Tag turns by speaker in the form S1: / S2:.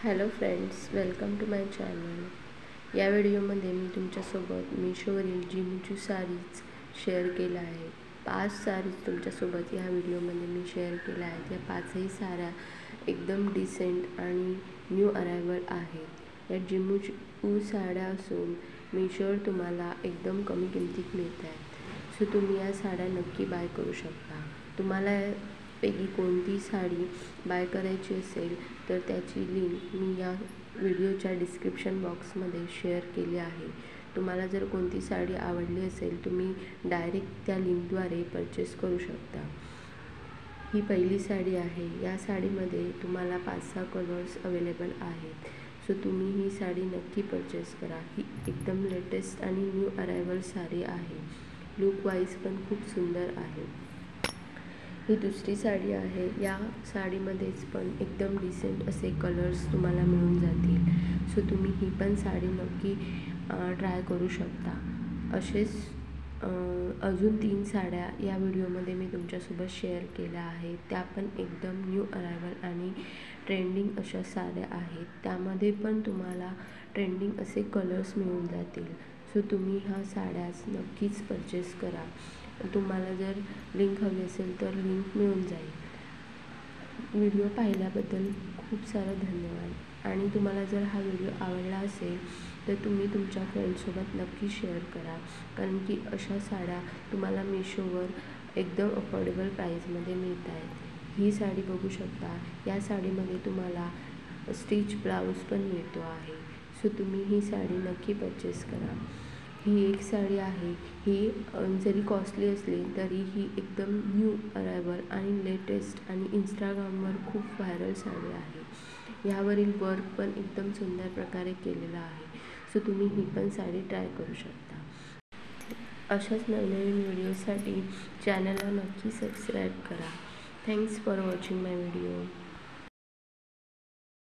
S1: Hello friends, welcome to my channel. या व्हिडिओमध्ये मी तुमच्यासोबत मिशोवरील जिमूची साडीज शेअर केला आहे। 5 साडीज तुमच्यासोबत या व्हिडिओमध्ये मी शेअर केल्या आहेत। या 5ही साड्या एकदम डिसेंट आणि न्यू अरायवल आहेत। या जिमूची साड्या असून मिशोवर तुम्हाला एकदम कमी किमतीत मिळत आहेत। सो तुम्ही या साड्या नक्की बाय करू शकता। तुम्हाला पैकी कोणती साडी बाय करायची असेल तर त्याची लिंक मी या व्हिडिओच्या डिस्क्रिप्शन बॉक्समध्ये शेअर केली आहे। तुम्हाला जर कोणती साडी आवडली असेल तुम्ही डायरेक्ट त्या लिंकद्वारे परचेस करू शकता। ही पहिली साडी आहे। या साडीमध्ये तुम्हाला 5-6 कलर्स अवेलेबल आहेत। सो तुम्ही ही साडी नक्की परचेस करा। ही एकदम लेटेस्ट आणि न्यू अरायवल साडी आहे। लुक वाईज पण खूप सुंदर आहे। ही दुसरी साडी आहे। या साडीमध्येच पण एकदम डिसेंट असे कलर्स तुम्हाला मिळून जातील। सो तुम्ही ही पण साडी नक्की ट्राय करू शकता। असेच अजून 3 साड्या या व्हिडिओमध्ये मी तुमच्यासोबत शेअर केल्या आहेत। त्या पण एकदम न्यू अरायवल आणि ट्रेंडिंग अशा साड्या आहेत। त्यामध्ये पण तुम्हाला ट्रेंडिंग असे कलर्स मिळून जातील। सो तुम्ही ह्या साड्याच नक्कीच परचेस करा। तुम्हाला जर लिंक हवी असेल तर लिंक मिळून जाईल। व्हिडिओ पाहिल्याबद्दल खूप सारा धन्यवाद। आणि तुम्हाला जर हा व्हिडिओ आवडला असेल तर तुम्ही तुमच्या फ्रेंड्ससोबत नक्की शेअर करा, कारण की अशा साड्या तुम्हाला मिशोवर एकदम अफोर्डेबल प्राईजमध्ये मिळत आहेत। ही साडी बघू शकता। या साडीमध्ये तुम्हाला स्टिच ब्लाऊज पण मिळतो आहे। सो तुम्ही ही साडी नक्की परचेस करा। ही एक साडी आहे। ही जरी कॉस्टली असली तरी ही एकदम न्यू अरायवल आणि लेटेस्ट आणि इंस्टाग्रामवर खूप व्हायरल साडी आहे। ह्यावरील वर्क पण एकदम सुंदर प्रकारे केलेलं आहे। सो तुम्ही ही पण साडी ट्राय करू शकता। अशाच नवनवीन व्हिडिओसाठी चॅनलला नक्की सबस्क्राईब करा। Thanks for watching my video.